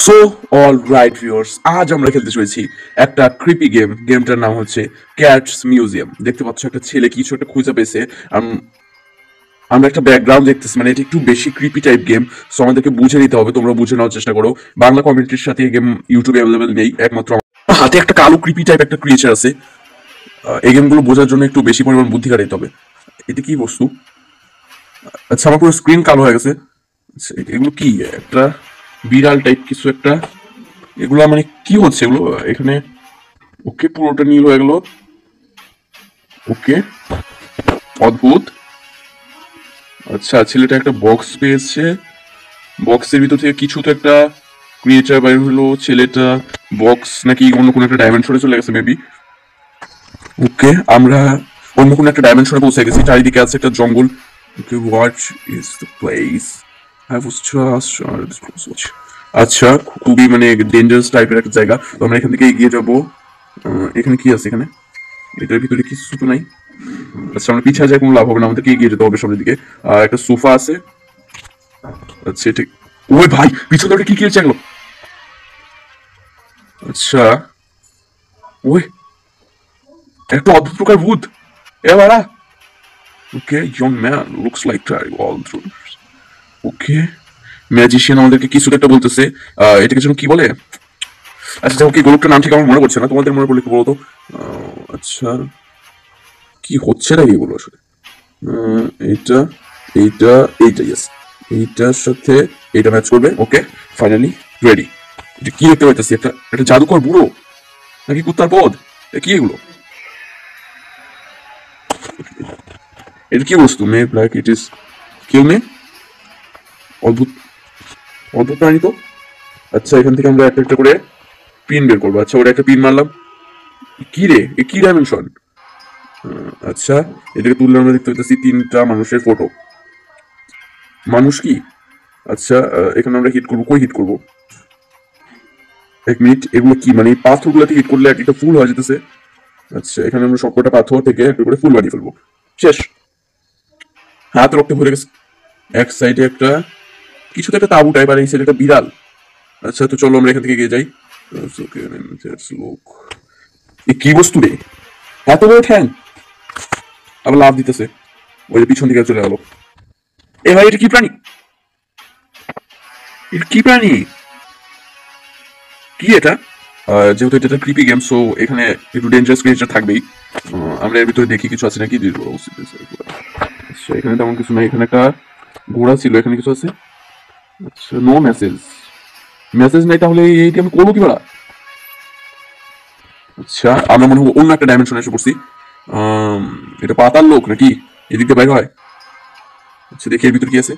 So all right viewers, আজ আমরা খেলতে চলেছি একটা ক্রিপি গেম। গেমটার নাম হচ্ছে ক্যাটস মিউজিয়াম। দেখতে পাচ্ছ একটা ছেলে কিছু একটা খুঁজে পেয়েছে। আমরা একটা ব্যাকগ্রাউন্ড দেখতেছি, মানে এটা একটু বেশি ক্রিপি টাইপ গেম। সো আমাদেরকে বুঝে নিতে হবে, তোমরা বুঝে নেওয়ার চেষ্টা করো। বাংলা কমিউনিটির সাথে এই গেম ইউটিউবে অ্যাভেলেবেল নেই, একমাত্র আমার হাতে একটা কালো ক্রিপি টাইপ একটা ক্রিয়েচার আছে। এই গেমগুলো বোঝার জন্য একটু বেশি পরিমাণ বুদ্ধি খাটাইতে হবে। এটা কি বস্তু? আচ্ছা, আমার পুরো স্ক্রিন কালো হয়ে গেছে। আচ্ছা, এগুলো কি? একটা বিড়াল টাইপ কিছু একটা। এগুলো মানে কি হচ্ছে এগুলো এখানে? ওকে, পুরোটা নীল হয়ে গেল। ওকে, অদ্ভুত। আচ্ছা, ছেলেটা একটা বক্স পেয়েছে। বক্সের ভিতর থেকে কিছু তো একটা ক্রিয়েচার বাইর হলো। ছেলেটা বক্স নাকি অন্য কোনো একটা ডাইমেনশনে চলে গেছে মেবি। ওকে, আমরা অন্য কোনো একটা ডাইমেনশনে পৌঁছে গেছি। চারিদিকে আছে একটা জঙ্গল। Okay, what is the place? I was just আচ্ছা, খুবই মানে ডেঞ্জারাস টাইপের একটা জায়গা। তো আমরা এখান থেকে এগিয়ে যাবো। এখানে কি আছে? এখানে এটার ভিতরে কিছু তো নাই। আচ্ছা, আমরা পিছিয়ে যায় কোনো লাভ হবে না, আমাদেরকে এগিয়ে যেতে হবে সামনের দিকে। একটা সোফা আছে। আচ্ছা, এটা ওই ভাই পিছনে ওটা কি খেলছে এগুলো? আচ্ছা, ওই একটা অদ্ভুত প্রকার ভূত। এ বাড়া। Okay, young man looks like trying all through. Okay, magician আমাদেরকে কিছু একটা বলতেছে। এটাকে যেন কি বলে? আচ্ছা, ওকে, গোলকটার নাম ঠিক আমার মনে পড়ছে না, তোমাদের মনে পড়লে কি বলো তো? আচ্ছা, কি হচ্ছে না এগুলো আসলে? এইটা এইটা এইটা ইয়েস, এইটার সাথে এইটা ম্যাচ করবে। ওকে, ফাইনালি রেডি। এটা কি দেখতে পাইতেছি? একটা একটা জাদুকর বুড়ো নাকি কুত্তার পদ? কি এগুলো? এটা কি বস্তু? মে ব্ল্যাক ইট ইজ কিল মে। অদ্ভুত অদ্ভুত প্রাণী তো। আচ্ছা, এখান থেকে আমরা একটা একটা করে পিন বের করবো। আচ্ছা, ওটা একটা পিন মারলাম। কি রে, এ কি ডাইমেনশন? আচ্ছা, এটাকে তুললে আমরা দেখতে পাইতেছি তিনটা মানুষের ফটো। মানুষ কি? আচ্ছা, এখানে আমরা হিট করবো। কই হিট করবো? এক মিনিট, এগুলো কি মানে পাথরগুলোতে হিট করলে একটা ফুল হয়ে যেতেছে? আচ্ছা, এখানে আমরা সবকটা পাথর থেকে একটা করে ফুল বানিয়ে ফেলবো। শেষ। হাত রক্তে ভরে গেছে। এক সাইডে একটা কিছু তো একটা তাবু টাইপ, আর এই সাইডে একটা বিড়াল। আচ্ছা, তো চলো আমরা এখান থেকে গিয়ে যাই। এ কি বস্তু রে? এত বড় ঠ্যাং! আবার লাভ দিতেছে। ওই যে পিছন দিকে চলে গেল। এ ভাই, এটা কি প্রাণী? এটা কি প্রাণী? কি এটা? যেহেতু এটা একটা ক্রিপি গেম, সো এখানে একটু ডেঞ্জারাস ক্রিয়েচার থাকবেই। আমরা এর ভিতরে দেখি কিছু আছে নাকি। আচ্ছা, এখানে তেমন কিছু নাই। এখানে একটা ঘোড়া ছিল, এখানে কিছু আছে। আচ্ছা, নো মেসেজ। মেসেজ নাই, তাহলে এইটি আমি করবো কি বলা? আচ্ছা, আমরা মনে হয় অন্য একটা ডাইমেনশনে এসে পড়ছি। এটা পাতার লোক নাকি? এদিক দিয়ে বাইর হয়। আচ্ছা, দেখি এর ভিতর কি আছে।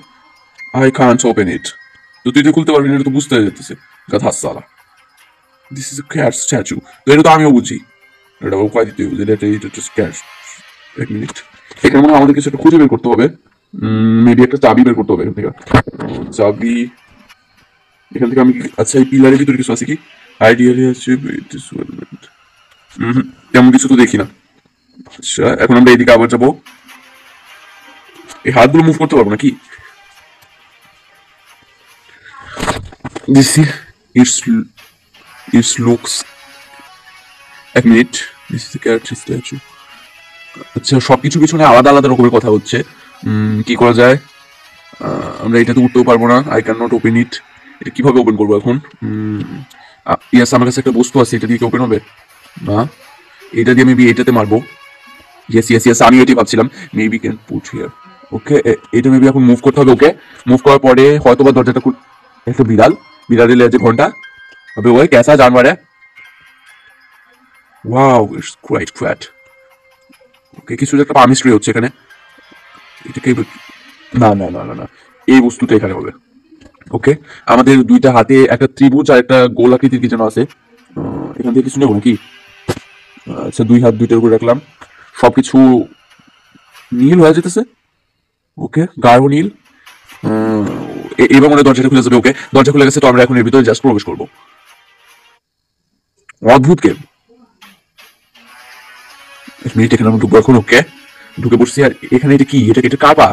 I can't open it. তো তুই তো খুলতে পারবি না, এটা তো বুঝতে যেতেছে। গাধা সালা। This is a cat statue. তো এটা তো আমিও বুঝি। এটা উপায় দিতে হবে, এটা জাস্ট ক্যাট। এক মিনিট, এখানে মনে হয় আমাদের কিছু একটা খুঁজে বের করতে হবে। মেবি একটা চাবি বের করতে হবে এখান থেকে। চাবি এখান থেকে আমি আচ্ছা, এই পিলারের ভিতরে কিছু আছে কি? আইডিয়ালি আছে তেমন কিছু তো দেখি না। আচ্ছা, এখন আমরা এদিকে আবার যাবো। এই হাতগুলো মুভ করতে পারবো নাকি? This it's it's looks. এক minute, this is cat statue. আচ্ছা, সবকিছু পিছনে আলাদা আলাদা রকমের কথা হচ্ছে। কি করা যায়? আমরা এটাতে উঠতেও পারবো না। I can not open it. এটা কিভাবে ওপেন করবো এখন? ইয়াস, আমার কাছে একটা বস্তু আছে, এটা দিয়ে কি ওপেন হবে? না, এটা দিয়ে মেবি এটাতে মারবো। ইয়েস ইয়েস ইয়েস, আমি এটাই ভাবছিলাম। Maybe can put here. Okay, এটা মেবি এখন মুভ করতে হবে। ওকে, মুভ করার পরে হয়তো বা দরজাটা একটা বিড়াল। বিড়ালের লেজে ঘন্টা। अबे ওই कैसा जानवर है? Wow, it's quite fat. Okay, কিছু একটা পামিস্ট্রি হচ্ছে এখানে। এটাকে না না না না না, এই বস্তুটা এখানে হবে। ওকে, আমাদের দুইটা হাতে একটা ত্রিভুজ আর একটা গোল আকৃতির কি যেন আছে। এখান থেকে কিছু নেবো নাকি? আচ্ছা, দুই হাত দুইটার উপর রাখলাম। সবকিছু নীল হয়ে যেতেছে। ওকে, গাঢ় নীল। এবার মনে হয় দরজাটা খুলে যাবে। ওকে, দরজা খুলে গেছে, তো আমরা এখন এর ভিতরে জাস্ট প্রবেশ করবো। অদ্ভুত গেম। এক মিনিট, এখানে আমরা ঢুকবো এখন। ওকে, ঢুকে পড়ছি। আর এখানে এটা কি? এটা কার পা?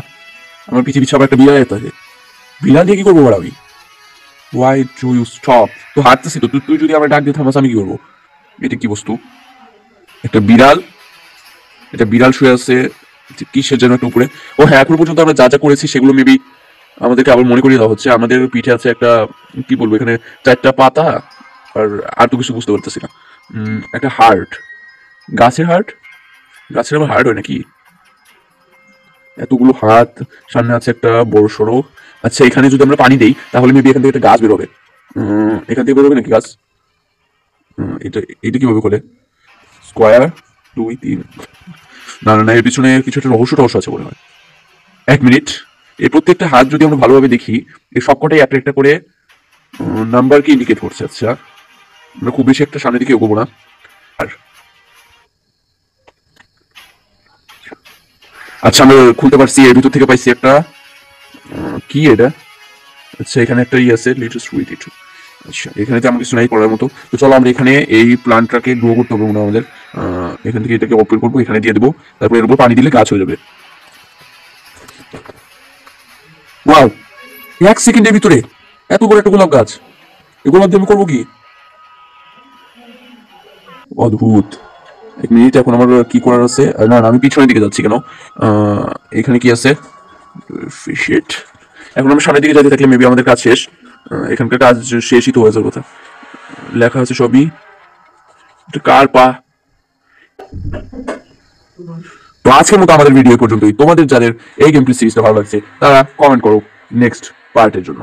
আমার পৃথিবীর সব একটা বিড়াল থাকে। বিড়াল দিয়ে কি করবো আর আমি? Why do you stop? তো হাঁটতেছি তো, তুই যদি আমার ডাক দিয়ে থামাস আমি কি করবো? এটা কি বস্তু? একটা বিড়াল, এটা বিড়াল শুয়ে আছে কিসের যেন একটা উপরে। ও হ্যাঁ, এখনো পর্যন্ত আমরা যা যা করেছি সেগুলো মেবি আমাদেরকে আবার মনে করিয়ে দেওয়া হচ্ছে। আমাদের পিঠে আছে একটা, কি বলবো, এখানে 4টা পাতা, আর আর তো কিছু বুঝতে পারতেছি না। একটা হার্ট, গাছের হার্ট, গাছের আবার হার্ট হয় নাকি? এতগুলো হাত, সামনে আছে একটা বড় সড়ো। আচ্ছা, এখানে যদি আমরা পানি দেই তাহলে মেবি এখান থেকে একটা গাছ বেরোবে। এখান থেকে বেরোবে নাকি গাছ? এটা এটা কিভাবে করে? স্কোয়ার 2 3, না না না, এর পিছনে কিছু একটা রহস্য টহস্য আছে মনে হয়। 1 মিনিট। এই প্রত্যেকটা হাত যদি আমরা ভালোভাবে দেখি, এই সবকটাই একটা একটা করে নাম্বারকে ইন্ডিকেট করছে। আচ্ছা, আমরা খুব বেশি একটা সামনের দিকে এগোবো না। আর আচ্ছা, আমরা খুলতে পারছি, এর ভিতর থেকে পাইছি একটা, কি এটা? আচ্ছা, এখানে একটা ই আছে, লেটেস্ট উইথ ইট। আচ্ছা, এখানে তো আমার কিছু নাই করার মতো। তো চলো আমরা এখানে এই প্লান্টটাকে গ্রো করতে হবে মনে হয় আমাদের। এখান থেকে এটাকে ওপেন করবো, এখানে দিয়ে দেবো, তারপর এর উপর পানি দিলে গাছ হয়ে যাবে। ওয়াও, 1 সেকেন্ডের ভিতরে এত বড় একটা গোলাপ গাছ! এই গোলাপ দিয়ে আমি করবো কি? অদ্ভুত। 1 মিনিট, এখন আমার কি করার আছে? না না, আমি পিছনের দিকে যাচ্ছি কেন? আহ, এখানে কি আছে? Shit. এখন আমরা সামনের দিকে যেতে থাকলে মেবি আমাদের কাজ শেষ। এখানকার কাজ শেষই তো হয়ে যাওয়ার কথা। লেখা আছে সবই। এটা কার পা? তো আজকের মতো আমাদের ভিডিও পর্যন্তই। তোমাদের যাদের এই গেমটি সিরিজটা ভালো লাগছে তারা কমেন্ট করো নেক্সট পার্টের জন্য।